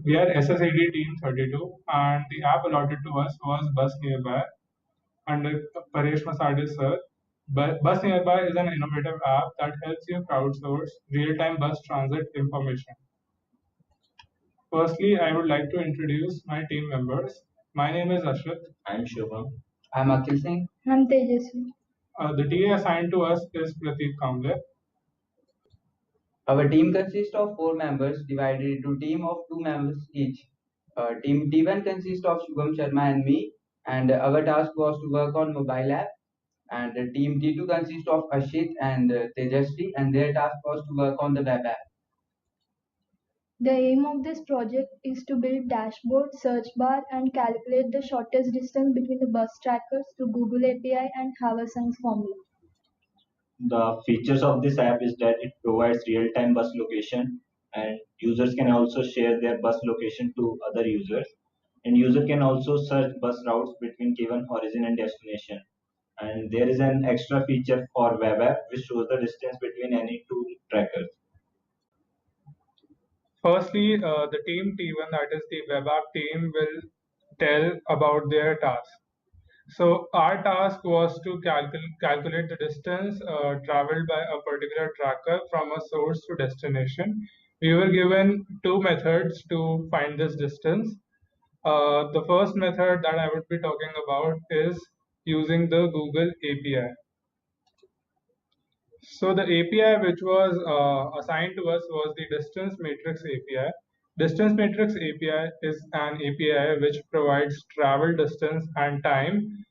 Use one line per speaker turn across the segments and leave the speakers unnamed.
We are SSAD Team 32, and the app allotted to us was Bus Nearby under Paresh Masade sir. Bus Nearby is an innovative app that helps you crowdsource real-time bus transit information. Firstly, I would like to introduce my team members. My name is Ashrit.
I'm Shubham.
I'm Akhil Singh.
I'm Tejasvi.
The TA assigned to us is Prateek Kamble.
Our team consists of 4 members divided into team of 2 members each. Team T1 consists of Shubham Sharma and me, and our task was to work on mobile app. And team T2 consists of Ashit and Tejasvi, and their task was to work on the web app.
The aim of this project is to build dashboard, search bar, and calculate the shortest distance between the bus trackers through Google API and Haverson's formula.
The features of this app is that it provides real-time bus location, and users can also share their bus location to other users. And user can also search bus routes between given origin and destination. And there is an extra feature for web app which shows the distance between any two trackers.
Firstly, the team T1, that is the web app team, will tell about their task. So our task was to calculate the distance traveled by a particular tracker from a source to destination. We were given two methods to find this distance. The first method that I would be talking about is using the Google API. So the API which was assigned to us was the distance matrix API. Distance matrix API is an API which provides travel distance and time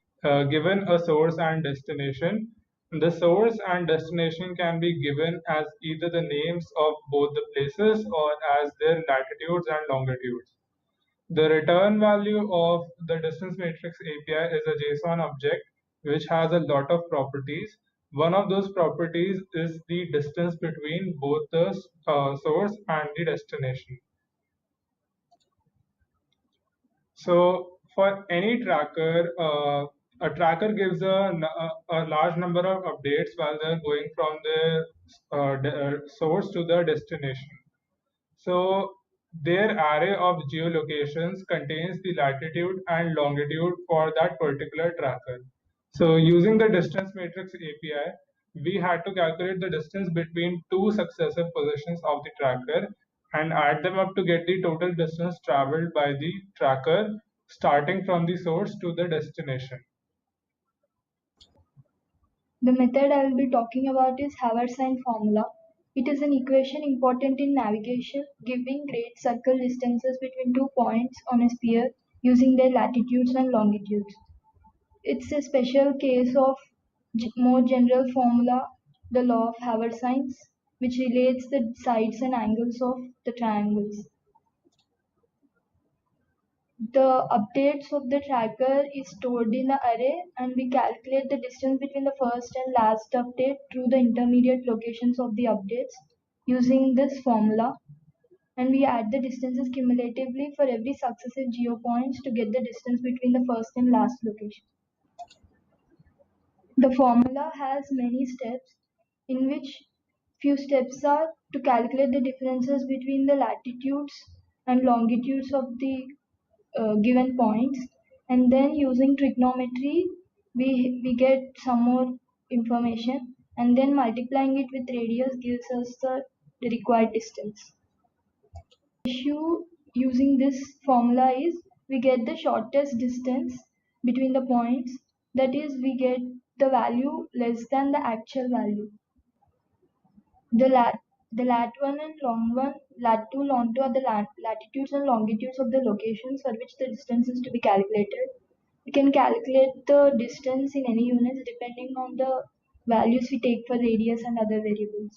given a source and destination. The source and destination can be given as either the names of both the places or as their latitudes and longitudes. The return value of the distance matrix API is a JSON object which has a lot of properties. One of those properties is the distance between both the source and the destination. So for any tracker, a tracker gives a large number of updates while they're going from the source to the destination. So their array of geolocations contains the latitude and longitude for that particular tracker. So using the distance matrix API, we had to calculate the distance between two successive positions of the tracker and add them up to get the total distance traveled by the tracker starting from the source to the destination.
The method I will be talking about is Haversine formula. It is an equation important in navigation, giving great circle distances between 2 points on a sphere using their latitudes and longitudes. It's a special case of more general formula, the law of Haversine's, which relates the sides and angles of the triangles. The updates of the tracker is stored in the array, and we calculate the distance between the first and last update through the intermediate locations of the updates using this formula, and we add the distances cumulatively for every successive geo points to get the distance between the first and last location. The formula has many steps, in which few steps are to calculate the differences between the latitudes and longitudes of the given points, and then using trigonometry we get some more information, and then multiplying it with radius gives us the required distance. The issue using this formula is we get the shortest distance between the points, that is we get the value less than the actual value. The lat 1 and lat 2, long 2 are the latitudes and longitudes of the locations for which the distance is to be calculated. We can calculate the distance in any units depending on the values we take for radius and other variables.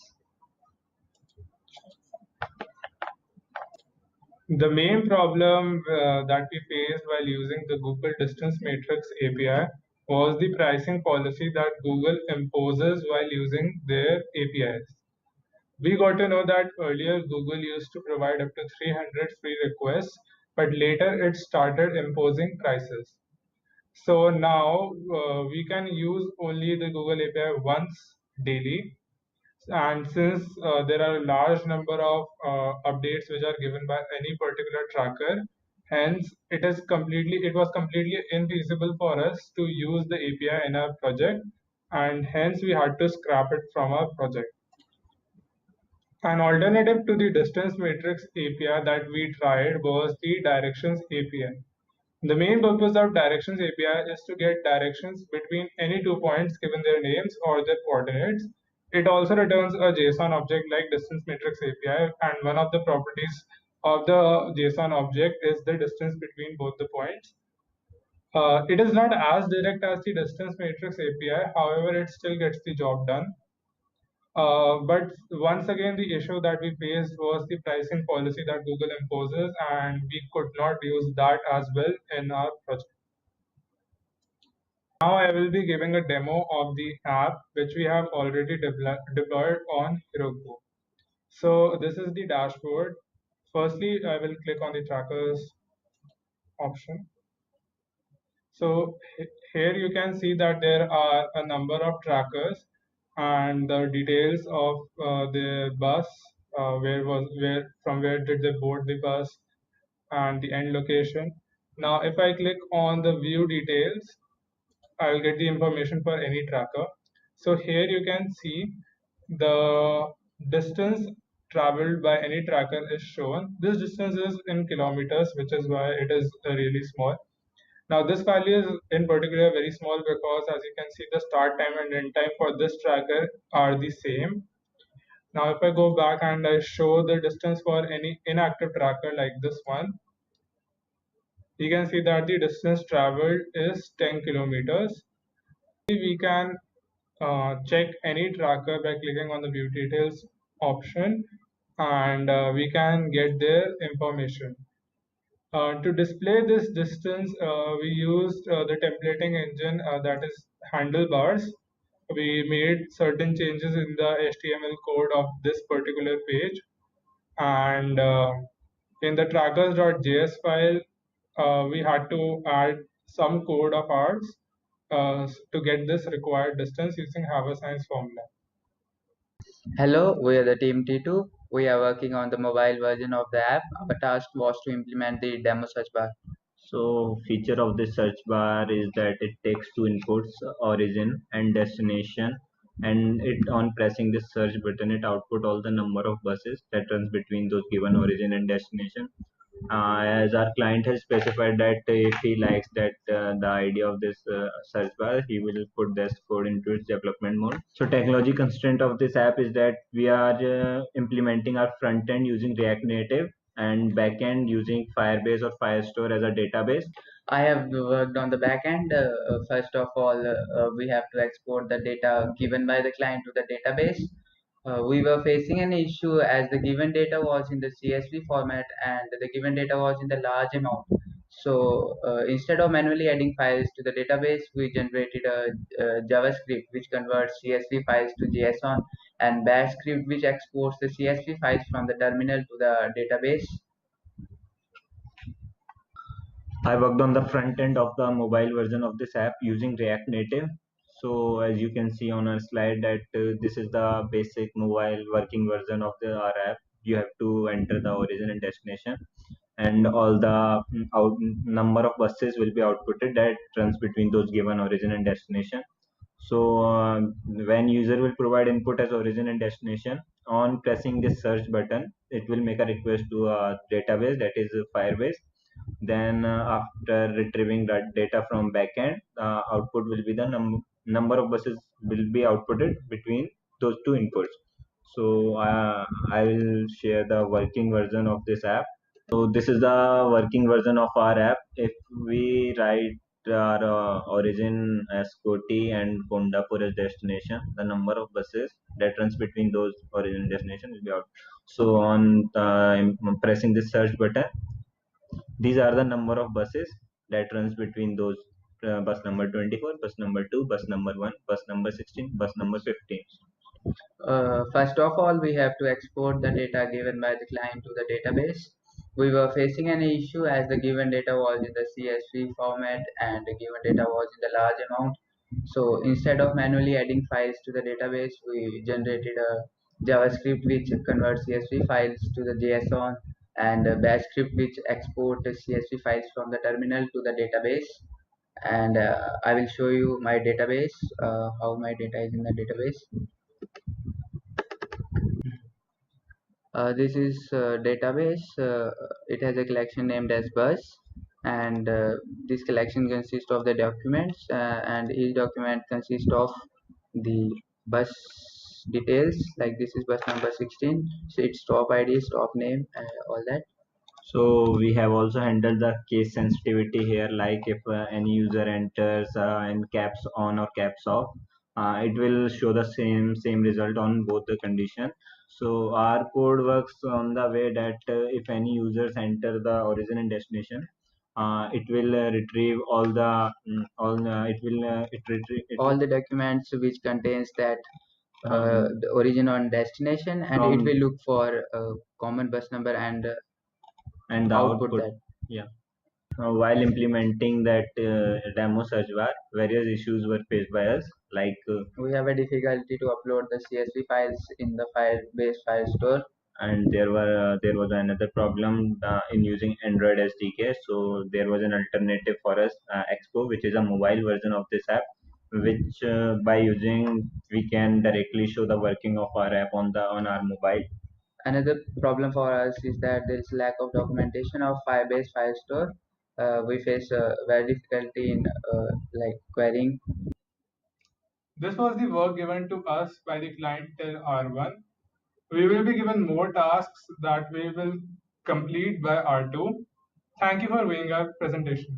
The main problem that we faced while using the Google Distance Matrix API was the pricing policy that Google imposes while using their APIs. We got to know that earlier Google used to provide up to 300 free requests, but later it started imposing prices. So now we can use only the Google API once daily. And since there are a large number of updates which are given by any particular tracker, hence it was completely infeasible for us to use the API in our project, and hence we had to scrap it from our project. An alternative to the distance matrix API that we tried was the directions API. The main purpose of directions API is to get directions between any 2 points given their names or their coordinates. It also returns a JSON object like distance matrix API, and one of the properties of the JSON object is the distance between both the points. It is not as direct as the distance matrix API, however, it still gets the job done. But once again, the issue that we faced was the pricing policy that Google imposes, and we could not use that as well in our project. Now I will be giving a demo of the app which we have already deployed on Heroku. So this is the dashboard. Firstly, I will click on the trackers option. So here you can see that there are a number of trackers and the details of the bus, where did they board the bus, and the end location. Now, if I click on the view details, I'll get the information for any tracker. So here you can see the distance traveled by any tracker is shown. This distance is in kilometers, which is why it is really small. Now this value is in particular very small because as you can see the start time and end time for this tracker are the same. Now if I go back and I show the distance for any inactive tracker like this one, you can see that the distance traveled is 10 kilometers. We can check any tracker by clicking on the view details option, and we can get their information. To display this distance, we used the templating engine that is handlebars. We made certain changes in the HTML code of this particular page, and in the trackers.js file, we had to add some code of ours to get this required distance using Haversine's formula.
Hello, we are the team T2. We are working on the mobile version of the app. Our task was to implement the demo search bar.
So feature of this search bar is that it takes two inputs, origin and destination, and it on pressing this search button it output all the number of buses that runs between those given origin and destination. As our client has specified that if he likes that the idea of this search bar, he will put this code into its development mode. So technology constraint of this app is that we are implementing our front end using React Native and backend using Firebase or Firestore as a database.
I have worked on the back end. First of all, we have to export the data given by the client to the database. We were facing an issue as the given data was in the CSV format and the given data was in the large amount. So instead of manually adding files to the database, we generated a JavaScript which converts CSV files to JSON and Bash script which exports the CSV files from the terminal to the database.
I worked on the front end of the mobile version of this app using React Native. So as you can see on our slide that this is the basic mobile working version of our app. You have to enter the origin and destination, and all the number of buses will be outputted that runs between those given origin and destination. So when user will provide input as origin and destination, on pressing this search button, it will make a request to a database that is Firebase. Then after retrieving that data from backend, output will be the number of buses will be outputted between those two inputs. So I will share the working version of this app. So this is the working version of our app. If we write our origin as Koti and Kondapur as destination, the number of buses that runs between those origin and destination will be out. So on pressing this search button, these are the number of buses that runs between those bus number 24, bus number 2, bus number 1, bus number 16, bus number 15.
First of all, we have to export the data given by the client to the database. We were facing an issue as the given data was in the CSV format and the given data was in the large amount. So instead of manually adding files to the database, we generated a JavaScript which converts CSV files to the JSON, and a Bash script which export the CSV files from the terminal to the database. And I will show you my database, how my data is in the database. This is database. It has a collection named as bus, and this collection consists of the documents, and each document consists of the bus details. Like this is bus number 16, so its stop ID, stop name, all that.
So we have also handled the case sensitivity here, like if any user enters in caps on or caps off, it will show the same result on both the condition. So our code works on the way that if any users enter the origin and destination, it will retrieve all the all it will it retrieve it
All the documents which contains that the origin and destination, and it
from
will look for common bus number and
and the
output
output.
that.
Yeah. While implementing that demo search bar, various issues were faced by us, like
We have a difficulty to upload the CSV files in the file base file store.
and there was another problem in using Android SDK. So there was an alternative for us, Expo, which is a mobile version of this app, which by using we can directly show the working of our app on our mobile.
Another problem for us is that there is lack of documentation of Firebase file store. We face very difficulty in like querying.
This was the work given to us by the client till R1. We will be given more tasks that we will complete by R2. Thank you for viewing our presentation.